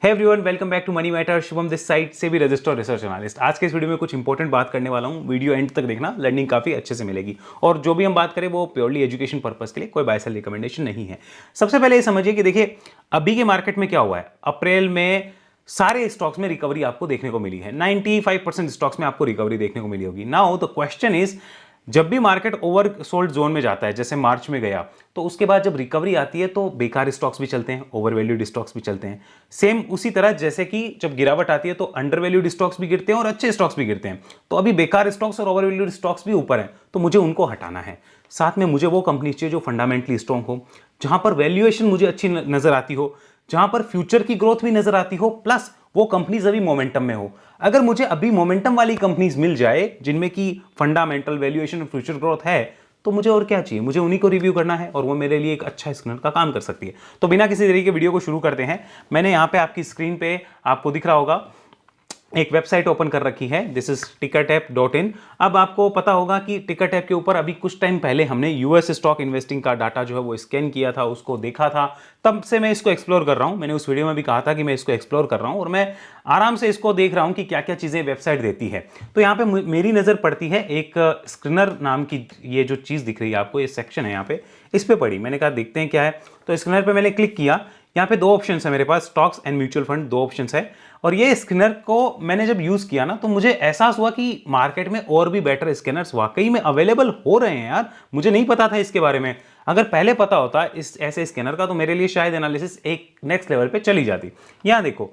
Hey everyone, welcome back to money matter. Shubham this side से भी registered research analyst. आज के इस वीडियो में कुछ इंपॉर्टेंट बात करने वाला हूं। वीडियो एंड तक देखना, लर्निंग काफी अच्छे से मिलेगी। और जो भी हम बात करें वो प्योरली एजुकेशन पर्पस के लिए, कोई बाय सेल रिकमेंडेशन नहीं है। सबसे पहले ये समझिए कि देखिए अभी के मार्केट में क्या हुआ है। अप्रैल में सारे स्टॉक्स में रिकवरी आपको देखने को मिली है। 95% स्टॉक्स में आपको रिकवरी देखने को मिली होगी। नाउ द क्वेश्चन इज, जब भी मार्केट ओवर सोल्ड जोन में जाता है, जैसे मार्च में गया, तो उसके बाद जब रिकवरी आती है तो बेकार स्टॉक्स भी चलते हैं, ओवर वैल्यूड स्टॉक्स भी चलते हैं। सेम उसी तरह जैसे कि जब गिरावट आती है तो अंडर वैल्यूड स्टॉक्स भी गिरते हैं और अच्छे स्टॉक्स भी गिरते हैं। तो अभी बेकार स्टॉक्स और ओवर वैल्यूड स्टॉक्स भी ऊपर हैं, तो मुझे उनको हटाना है। साथ में मुझे वो कंपनी चाहिए जो फंडामेंटली स्ट्रॉन्ग हो, जहां पर वैल्यूएशन मुझे अच्छी नजर आती हो, जहां पर फ्यूचर की ग्रोथ भी नजर आती हो, प्लस वो कंपनीज अभी मोमेंटम में हो। अगर मुझे अभी मोमेंटम वाली कंपनीज मिल जाए जिनमें की फंडामेंटल वैल्यूएशन और फ्यूचर ग्रोथ है, तो मुझे और क्या चाहिए। मुझे उन्हीं को रिव्यू करना है और वो मेरे लिए एक अच्छा स्क्रीनर का काम कर सकती है। तो बिना किसी तरीके के वीडियो को शुरू करते हैं। मैंने यहां पे आपकी स्क्रीन पे आपको दिख रहा होगा एक वेबसाइट ओपन कर रखी है, दिस इज tickertap.in। अब आपको पता होगा कि टिकरटैप के ऊपर अभी कुछ टाइम पहले हमने यूएस स्टॉक इन्वेस्टिंग का डाटा जो है वो स्कैन किया था, उसको देखा था। तब से मैं इसको एक्सप्लोर कर रहा हूं। मैंने उस वीडियो में भी कहा था कि मैं इसको एक्सप्लोर कर रहा हूं और मैं आराम से इसको देख रहा हूं कि क्या क्या चीजें वेबसाइट देती है। तो यहाँ पे मेरी नजर पड़ती है एक स्क्रीनर नाम की, ये जो चीज दिख रही है आपको, ये सेक्शन है यहाँ पे, इस पे पड़ी। मैंने कहा देखते हैं क्या है। तो स्क्रीनर पे मैंने क्लिक किया। यहाँ पे दो ऑप्शन है मेरे पास, स्टॉक्स एंड म्यूचुअल फंड, दो ऑप्शन है। और ये स्कैनर को मैंने जब यूज किया ना, तो मुझे एहसास हुआ कि मार्केट में और भी बेटर स्कैनर्स वाकई में अवेलेबल हो रहे हैं यार। मुझे नहीं पता था इसके बारे में। अगर पहले पता होता इस ऐसे स्कैनर का, तो मेरे लिए शायद एनालिसिस एक नेक्स्ट लेवल पे चली जाती। यहां देखो,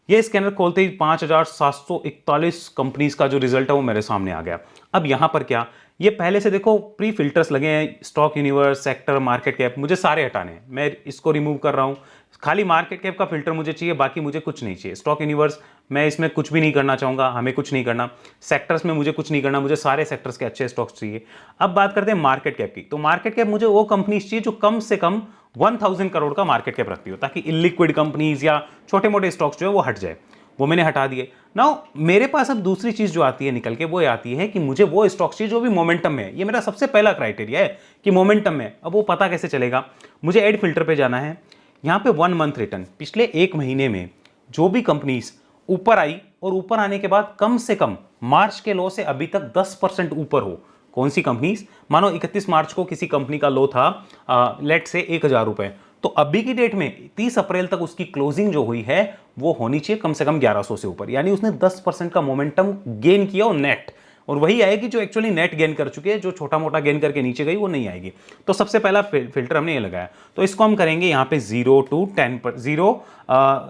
ये स्कैनर खोलते ही 5741 कंपनीज का जो रिजल्ट है वो मेरे सामने आ गया। अब यहां पर क्या, ये पहले से देखो प्री फिल्टर्स लगे हैं, stock universe, sector, market cap, मुझे सारे हटाने हैं। मैं इसको रिमूव कर रहा हूं। खाली मार्केट कैप का फिल्टर मुझे चाहिए, बाकी मुझे कुछ नहीं चाहिए। स्टॉक यूनिवर्स मैं इसमें कुछ भी नहीं करना चाहूंगा, हमें कुछ नहीं करना। सेक्टर्स में मुझे कुछ नहीं करना, मुझे सारे सेक्टर्स के अच्छे स्टॉक्स चाहिए। अब बात करते हैं मार्केट कैप की। तो मार्केट कैप मुझे वो कंपनीज चाहिए जो कम से कम 1000 करोड़ का मार्केट कैप रखती हो, ताकि इलिक्विड कंपनीज या छोटे मोटे स्टॉक्स जो है वो हट जाए। वो मैंने हटा दिए। नाउ मेरे पास अब दूसरी चीज जो आती है निकल के, वो आती है कि मुझे वो स्टॉक्स चाहिए जो भी मोमेंटम में है। ये मेरा सबसे पहला क्राइटेरिया है कि मोमेंटम में। अब वो पता कैसे चलेगा, मुझे ऐड फिल्टर पे जाना है। यहां पे 1 मंथ रिटर्न, पिछले एक महीने में जो भी कंपनीज ऊपर आई और ऊपर आने के बाद कम से कम मार्च के लो से अभी तक 10% ऊपर हो। कौन सी कंपनीज, मानो 31 मार्च को किसी कंपनी का लो था लेट से 1000 रुपए, तो अभी की डेट में 30 अप्रैल तक उसकी क्लोजिंग जो हुई है वो होनी चाहिए कम से कम 1100 से ऊपर। यानी उसने 10% का मोमेंटम गेन किया और नेट, और वही आएगी जो एक्चुअली नेट गेन कर चुके हैं। जो छोटा मोटा गेन करके नीचे गई वो नहीं आएगी। तो सबसे पहला फिल्टर हमने ये लगाया। तो इसको हम करेंगे यहाँ पे 0 to 10 पर 0,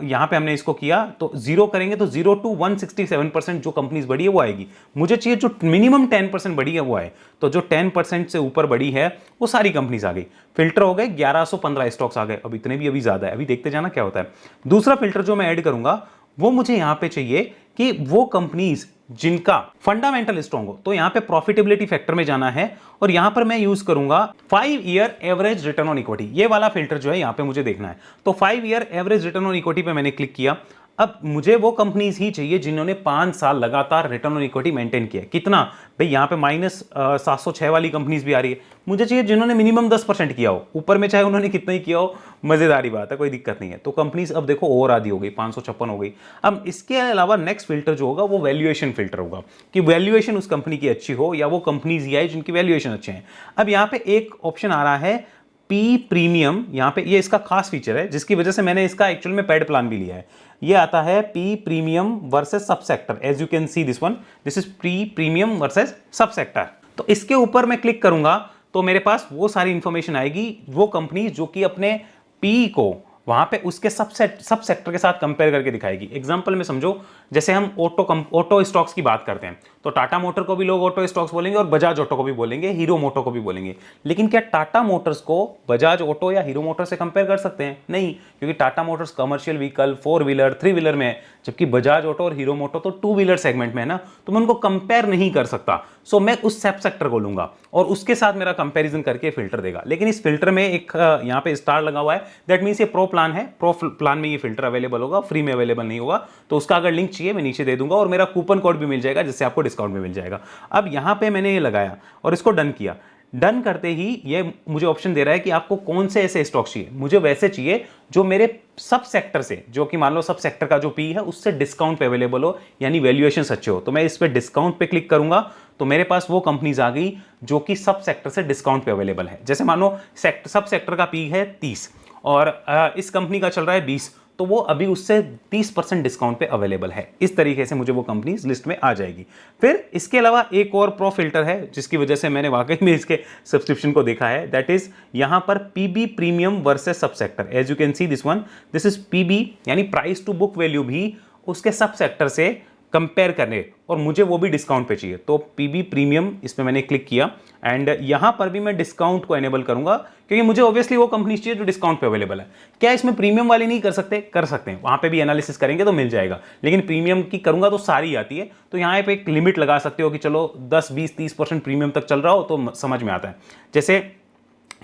यहाँ पे हमने इसको किया तो 0 करेंगे तो 0 to 167% जो कंपनीज बढ़ी है वो आएगी। मुझे चाहिए जो मिनिमम 10% बढ़ी है वो आए। तो जो 10% से ऊपर बढ़ी है वो सारी कंपनीज आ गई। फिल्टर हो गए, 1115 स्टॉक्स आ गए। अब इतने भी अभी ज्यादा है, अभी देखते जाना क्या होता है। दूसरा फिल्टर जो मैं ऐड करूंगा वो मुझे यहां पे चाहिए कि वो कंपनीज जिनका फंडामेंटल स्ट्रॉन्ग हो। तो यहां पे प्रॉफिटेबिलिटी फैक्टर में जाना है और यहां पर मैं यूज करूंगा 5 year average return on equity. ये वाला फिल्टर जो है यहां पे मुझे देखना है। तो 5 year average return on equity पे मैंने क्लिक किया। अब मुझे वो कंपनीज ही चाहिए जिन्होंने 5 साल लगातार रिटर्न ऑन इक्विटी मेंटेन किया। कितना भाई, यहां पे -706 वाली कंपनीज भी आ रही है। मुझे चाहिए जिन्होंने मिनिमम 10% किया हो, ऊपर में चाहे उन्होंने कितना ही किया हो, मजेदारी बात है, कोई दिक्कत नहीं है। तो कंपनीज अब देखो और आधी हो गई, 556 हो गई। अब इसके अलावा नेक्स्ट फिल्टर जो होगा वो वैल्यूएशन फिल्टर होगा, कि वैल्यूएशन उस कंपनी की अच्छी हो या वो कंपनीज ही आए जिनकी वैल्यूएशन अच्छे हैं। अब यहाँ पे एक ऑप्शन आ रहा है पी प्रीमियम, यहाँ पे ये इसका खास फीचर है जिसकी वजह से मैंने इसका एक्चुअल में पेड प्लान भी लिया है। ये आता है P premium versus sub sector. As you can see this one, this is P premium versus sub sector. तो इसके ऊपर मैं क्लिक करूंगा तो मेरे पास वो सारी इंफॉर्मेशन आएगी, वो कंपनी जो कि अपने पी को वहां पे उसके सब सेक्टर के साथ कंपेयर करके दिखाएगी। एग्जांपल में समझो, जैसे हम ऑटो स्टॉक्स की बात करते हैं तो टाटा मोटर को भी लोग ऑटो स्टॉक्स बोलेंगे और बजाज ऑटो को भी बोलेंगे, हीरो मोटो को भी बोलेंगे। लेकिन क्या टाटा मोटर्स को बजाज ऑटो या हीरो मोटर से कंपेयर कर सकते हैं? नहीं, क्योंकि Tata Motors commercial vehicle, 4 wheeler, 3 wheeler में है, जबकि बजाज ऑटो और हीरो मोटो तो 2 व्हीलर सेगमेंट में है ना। तो मैं उनको कंपेयर नहीं कर सकता। सो मैं उस सब सेक्टर को लूंगा और उसके साथ मेरा कंपैरिजन करके फिल्टर देगा। लेकिन इस फिल्टर में एक यहाँ पे स्टार लगा हुआ है, दैट मींस ये प्रो प्लान है। प्रो प्लान में ये फिल्टर अवेलेबल होगा, फ्री में अवेलेबल नहीं होगा। तो उसका अगर लिंक चाहिए मैं नीचे दे दूंगा और मेरा कूपन कोड भी मिल जाएगा जिससे आपको डिस्काउंट भी मिल जाएगा। अब यहां पे मैंने ये लगाया और इसको डन किया। डन करते ही ये मुझे ऑप्शन दे रहा है कि आपको कौन से ऐसे स्टॉक चाहिए। मुझे वैसे चाहिए जो मेरे सब सेक्टर से, जो कि मान लो सब सेक्टर का जो पी है उससे डिस्काउंट पे अवेलेबल हो, यानी वैल्यूएशंस अच्छे हो। तो मैं इस पे डिस्काउंट पे क्लिक करूंगा तो मेरे पास वो कंपनीज आ गई जो कि सब सेक्टर से डिस्काउंट पे अवेलेबल है। जैसे मान लो सब सेक्टर का पी है 30 और इस कंपनी का चल रहा है 20, तो वो अभी उससे 30% डिस्काउंट पे अवेलेबल है। इस तरीके से मुझे वो कंपनी लिस्ट में आ जाएगी। फिर इसके अलावा एक और प्रो फिल्टर है जिसकी वजह से मैंने वाकई में इसके सब्सक्रिप्शन को देखा है, दैट इज यहां पर PB premium versus sub sector. As you can see this one, this is PB यानी प्राइस टू बुक वैल्यू भी उसके सब सेक्टर से कंपेयर करने, और मुझे वो भी डिस्काउंट पे चाहिए। तो पीबी प्रीमियम इस पे मैंने क्लिक किया एंड यहां पर भी मैं डिस्काउंट को एनेबल करूंगा क्योंकि मुझे ऑब्वियसली वो कंपनी चाहिए जो डिस्काउंट पे अवेलेबल है। क्या इसमें प्रीमियम वाली नहीं कर सकते? कर सकते हैं, वहां पे भी एनालिसिस करेंगे तो मिल जाएगा, लेकिन प्रीमियम की करूंगा तो सारी आती है। तो यहां पे एक लिमिट लगा सकते हो कि चलो 10, 20, 30% प्रीमियम तक चल रहा हो तो समझ में आता है। जैसे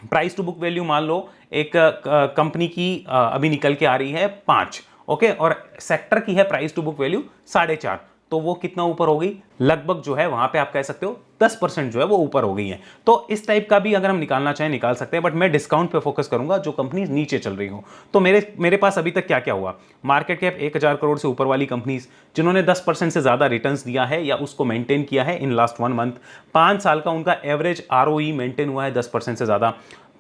प्राइस टू बुक वैल्यू मान लो एक कंपनी की अभी निकल के आ रही है 5, ओके, और सेक्टर की है प्राइस टू बुक वैल्यू 4.5, तो वो कितना ऊपर हो गई? लगभग जो है वहां पे आप कह सकते हो 10% जो है वो ऊपर हो गई है। तो इस टाइप का भी अगर हम निकालना चाहें निकाल सकते हैं, बट मैं डिस्काउंट पे फोकस करूंगा जो कंपनी नीचे चल रही हो। तो मेरे पास अभी तक क्या क्या हुआ? मार्केट कैप 1000 करोड़ से ऊपर वाली कंपनीज जिन्होंने 10% से ज्यादा रिटर्न्स दिया है या उसको मेंटेन किया है इन लास्ट 1 मंथ, 5 साल का उनका एवरेज ROE मेंटेन हुआ है 10% से ज्यादा।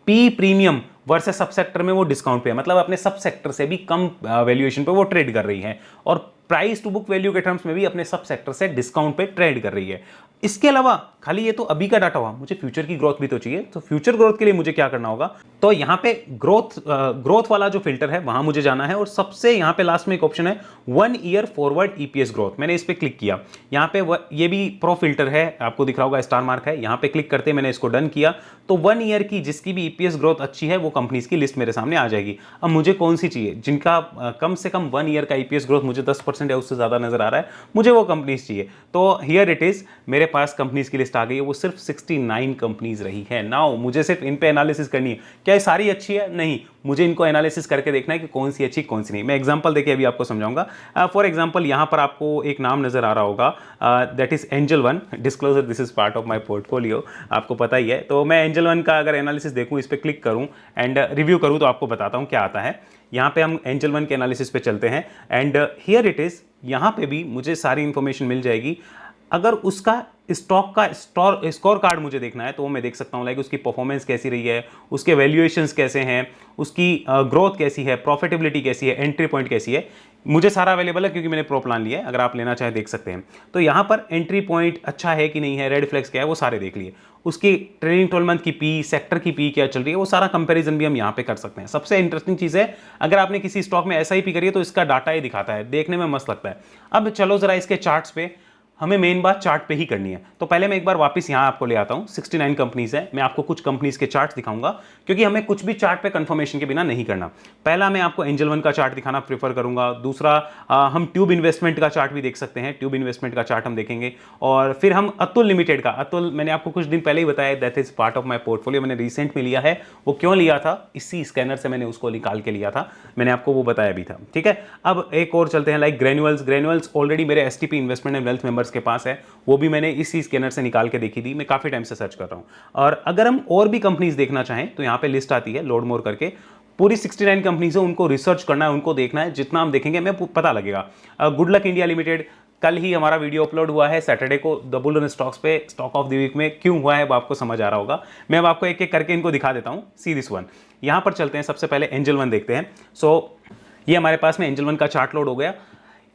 P premium versus sub sector में वो डिस्काउंट पे है, मतलब अपने सब सेक्टर से भी कम वैल्यूएशन पे वो ट्रेड कर रही है, और प्राइस टू बुक वैल्यू के टर्म्स में भी अपने सब सेक्टर से डिस्काउंट पे ट्रेड कर रही है। इसके अलावा खाली ये तो अभी का डाटा हुआ, मुझे फ्यूचर की ग्रोथ भी तो चाहिए। तो फ्यूचर ग्रोथ के लिए मुझे क्या करना होगा? तो यहां पे ग्रोथ वाला जो फिल्टर है वहां मुझे जाना है, और सबसे यहां पे लास्ट में एक ऑप्शन है 1 ईयर फॉरवर्ड EPS ग्रोथ। मैंने इस पे क्लिक किया, यहां पे ये भी प्रो फिल्टर है, आपको दिख रहा होगा स्टार मार्क है, यहां पे क्लिक करते मैंने इसको डन किया तो 1 ईयर की जिसकी भी EPS ग्रोथ अच्छी है वो कंपनीज की लिस्ट मेरे सामने आ जाएगी। अब मुझे कौन सी चाहिए? जिनका कम से कम 1 ईयर का EPS ग्रोथ मुझे 10% या उससे ज्यादा नजर आ रहा है, मुझे वो कंपनीज चाहिए। तो हियर इट इज, मेरे पास कंपनीज की लिस्ट आ गई है, वो सिर्फ 69 कंपनीज रही है। नाउ मुझे सिर्फ इन पे एनालिसिस करनी है। क्या ये सारी अच्छी है? नहीं, मुझे इनको एनालिसिस करके देखना है कि कौन सी अच्छी कौन सी नहीं। मैं एग्जांपल देके अभी आपको समझाऊंगा। फॉर एग्जांपल यहां पर आपको एक नाम नजर आ रहा होगा, that is angel one. Disclosure, this is part of my portfolio, आपको पता ही है। तो मैं एंजल वन का अगर एनालिसिस देखूं, इस पर क्लिक करूं एंड रिव्यू करूं तो आपको बताता हूं क्या आता है। यहाँ पे हम एंजल वन के एनालिसिस पे चलते हैं एंड हियर इट इज, यहाँ पे भी मुझे सारी इंफॉर्मेशन मिल जाएगी। अगर उसका स्टॉक का स्कोर कार्ड मुझे देखना है तो वो मैं देख सकता हूँ, लाइक उसकी परफॉर्मेंस कैसी रही है, उसके वैल्यूएशंस कैसे हैं, उसकी ग्रोथ कैसी है, प्रॉफिटेबिलिटी कैसी है, एंट्री पॉइंट कैसी है। मुझे सारा अवेलेबल है क्योंकि मैंने प्रो प्लान लिया है, अगर आप लेना चाहें देख सकते हैं। तो यहाँ पर एंट्री पॉइंट अच्छा है कि नहीं है, रेड फ्लैग्स क्या है, वो सारे देख लिए। उसकी ट्रेलिंग 12 मंथ की पी, सेक्टर की पी क्या चल रही है, वो सारा कंपैरिजन भी हम यहाँ पे कर सकते हैं। सबसे इंटरेस्टिंग चीज़ है, अगर आपने किसी स्टॉक में SIP करी है तो इसका डाटा ये दिखाता है, देखने में मस्त लगता है। अब चलो जरा इसके चार्ट्स पे, हमें मेन बात चार्ट पे ही करनी है। तो पहले मैं एक बार वापस यहाँ आपको ले आता हूँ। 69 कंपनीज है, मैं आपको कुछ कंपनीज के चार्ट दिखाऊंगा क्योंकि हमें कुछ भी चार्ट पे कंफर्मेशन के बिना नहीं करना। पहला मैं आपको एंजल वन का चार्ट दिखाना प्रेफर करूंगा। दूसरा हम ट्यूब इन्वेस्टमेंट का चार्ट भी देख सकते हैं, ट्यूब इन्वेस्टमेंट का चार्ट हम देखेंगे। और फिर हम अतुल लिमिटेड का, अतुल मैंने आपको कुछ दिन पहले ही बताया, that is part of my portfolio, मैंने रिसेंट में लिया है। वो क्यों लिया था? इसी स्कैनर से मैंने उसको निकाल के लिया था, मैंने आपको वो बताया भी था। ठीक है, अब एक और चलते हैं, लाइक ग्रेन्यूअल्स ऑलरेडी मेरे STP investment and wealth members के पास है, वो भी मैंने इसी स्कैनर से निकाल के देखी थी। मैं काफी टाइम से सर्च कर रहा हूं। और अगर हम और भी कंपनीज देखना चाहें तो यहां पे लिस्ट आती है लोड मोर करके, पूरी 69 कंपनीज है, उनको रिसर्च करना है, उनको देखना है। जितना हम देखेंगे हमें पता लगेगा। गुड लक इंडिया लिमिटेड, कल ही हमारा वीडियो अपलोड हुआ है सैटरडे को, द बुल रन स्टॉक्स पे, स्टॉक ऑफ द वीक में क्यों हुआ है वो आपको समझ आ रहा होगा। मैं अब आपको एक एक करके इनको दिखा देता हूं। सी दिस वन, यहां पर चलते हैं। सबसे पहले एंजल वन देखते हैं। सो ये हमारे पास में एंजल वन का चार्ट लोड हो गया।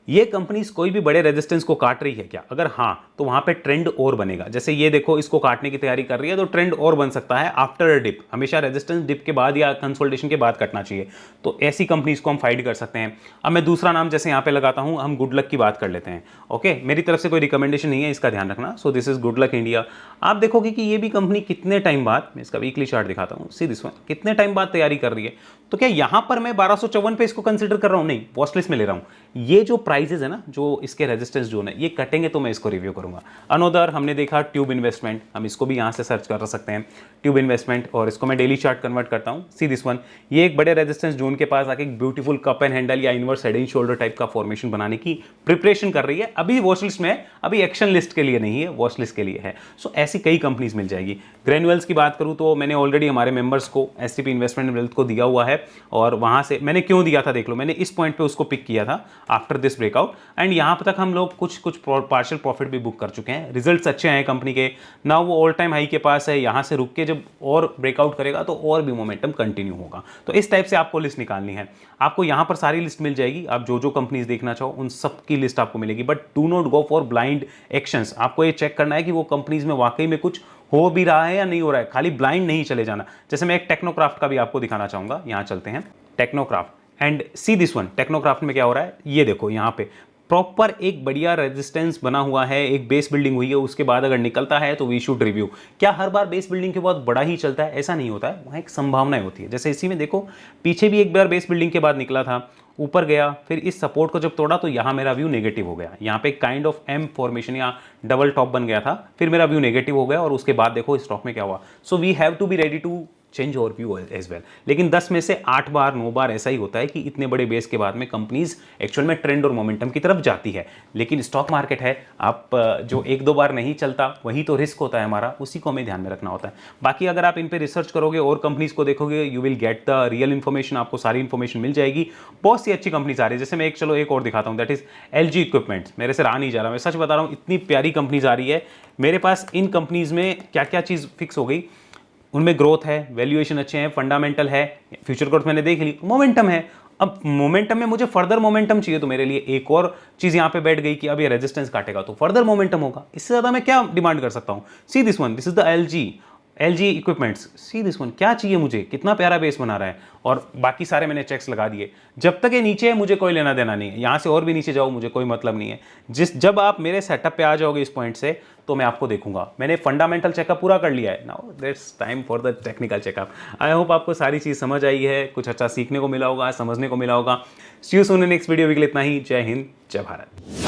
ये कंपनीज कोई भी बड़े रेजिस्टेंस को काट रही है क्या? अगर हाँ तो वहां पे ट्रेंड और बनेगा। जैसे ये देखो, इसको काटने की तैयारी कर रही है तो ट्रेंड और बन सकता है आफ्टर अ डिप। हमेशा रेजिस्टेंस डिप के बाद या कंसोलिडेशन के बाद कटना चाहिए। तो ऐसी कंपनीज को हम फाइट कर सकते हैं। अब मैं दूसरा नाम जैसे यहाँ पे लगाता हूँ, हम गुड लक की बात कर लेते हैं। ओके, मेरी तरफ से कोई रिकमेंडेशन नहीं है, इसका ध्यान रखना। So this is good luck India. आप देखोगे कि ये भी कंपनी कितने टाइम बाद, मैं इसका वीकली चार्ट दिखाता हूँ, सी दिस वन, कितने टाइम बाद तैयारी कर रही है। तो क्या यहां पर मैं 1254 पे इसको कंसीडर कर रहा हूं? नहीं, वॉच लिस्ट में ले रहा हूं। ये जो प्राइजेज है ना, जो इसके रेजिस्टेंस जोन है, ये कटेंगे तो मैं इसको रिव्यू करूंगा। अनोदर हमने देखा ट्यूब इन्वेस्टमेंट, हम इसको भी यहाँ से सर्च कर सकते हैं, ट्यूब इन्वेस्टमेंट, और इसको मैं डेली चार्ट कन्वर्ट करता हूँ। सी दिस वन, ये एक बड़े रेजिस्टेंस जोन के पास आके एक ब्यूटीफुल कप एंड हैंडल या inverse head and shoulder type का फॉर्मेशन बनाने की प्रिपरेशन कर रही है। अभी वॉच लिस्ट में है, अभी एक्शन लिस्ट के लिए नहीं है, वॉच लिस्ट के लिए है। सो ऐसी कई कंपनीज मिल जाएगी। ग्रेन्यूल्स की बात करूँ तो मैंने ऑलरेडी हमारे मेंबर्स को एसटीपी इन्वेस्टमेंट वेल्थ को दिया हुआ है, और वहां से मैंने क्यों दिया था देख लो, मैंने इस पॉइंट पे उसको पिक किया था आफ्टर दिस ब्रेकआउट, एंड यहां तक हम लोग कुछ पार्शियल प्रॉफिट भी बुक कर चुके हैं। रिजल्ट्स अच्छे हैं कंपनी के ना, वो ऑल टाइम हाई के पास है, यहां से रुक के जब और ब्रेकआउट करेगा तो और भी मोमेंटम कंटिन्यू होगा। तो इस टाइप से आपको लिस्ट निकालनी है। आपको यहां पर सारी लिस्ट मिल जाएगी, आप जो जो कंपनीज देखना चाहो उन सब की लिस्ट आपको मिलेगी, but do not go for blind actions. आपको ये चेक करना है कि वो कंपनीज में वाकई में कुछ हो भी रहा है या नहीं हो रहा है, खाली ब्लाइंड नहीं चले जाना। जैसे मैं एक टेक्नोक्राफ्ट का भी आपको दिखाना चाहूंगा, यहां चलते हैं Technocraft and C this one. Technocraft में क्या हो रहा है ये देखो, यहां पे प्रॉपर एक बढ़िया रेजिस्टेंस बना हुआ है, एक बेस बिल्डिंग हुई है, उसके बाद अगर निकलता है तो वी शुड रिव्यू। क्या हर बार बेस बिल्डिंग के बाद बड़ा ही चलता है? ऐसा नहीं होता है, वहाँ एक संभावनाएं होती है। जैसे इसी में देखो, पीछे भी एक बार बेस बिल्डिंग के बाद निकला था, ऊपर गया, फिर इस सपोर्ट को जब तोड़ा तो यहाँ मेरा व्यू नेगेटिव हो गया। यहाँ पे काइंड ऑफ एम फॉर्मेशन या डबल टॉप बन गया था, फिर मेरा व्यू नेगेटिव हो गया, और उसके बाद देखो स्टॉक में क्या हुआ। So we have to be ready to change over view as well. लेकिन 10 में से 8 बार 9 बार ऐसा ही होता है कि इतने बड़े बेस के बाद में कंपनीज एक्चुअल में ट्रेंड और मोमेंटम की तरफ जाती है। लेकिन स्टॉक मार्केट है, आप जो 1-2 बार नहीं चलता वही तो रिस्क होता है हमारा, उसी को हमें ध्यान में रखना होता है। बाकी अगर आप इन पे रिसर्च करोगे और कंपनीज को देखोगे, you will get the real information, आपको सारी इन्फॉर्मेशन मिल जाएगी। बहुत सी अच्छी कंपनीज आ रही है, जैसे मैं एक और दिखाता हूँ, दैट इज LG इक्विपमेंट्स। मेरे से रहा नहीं जा रहा, मैं सच बता रहा हूँ, इतनी प्यारी कंपनीज आ रही है मेरे पास। इन कंपनीज में क्या क्या चीज़ फिक्स हो गई, उनमें ग्रोथ है, वैल्यूएशन अच्छे हैं, फंडामेंटल है, फ्यूचर ग्रोथ मैंने देख ली, मोमेंटम है। अब मोमेंटम में मुझे फर्दर मोमेंटम चाहिए, तो मेरे लिए एक और चीज यहां पे बैठ गई कि अब ये रेजिस्टेंस काटेगा तो फर्दर मोमेंटम होगा। इससे ज्यादा मैं क्या डिमांड कर सकता हूं? सी this one, this is the LG equipments. C this one, क्या चाहिए मुझे, कितना प्यारा बेस बना रहा है, और बाकी सारे मैंने चेक्स लगा दिए। जब तक ये नीचे है मुझे कोई लेना देना नहीं है, यहां से और भी नीचे जाओ मुझे कोई मतलब नहीं है। जब आप मेरे सेटअप पे आ जाओगे इस पॉइंट से, तो मैं आपको देखूंगा। मैंने फंडामेंटल चेकअप पूरा कर लिया है, now that's time for the technical checkup. I hope आपको सारी चीज समझ आई है, कुछ अच्छा सीखने को मिला होगा, समझने को मिला होगा। See you soon in next video. के लिए इतना ही। जय हिंद, जय भारत।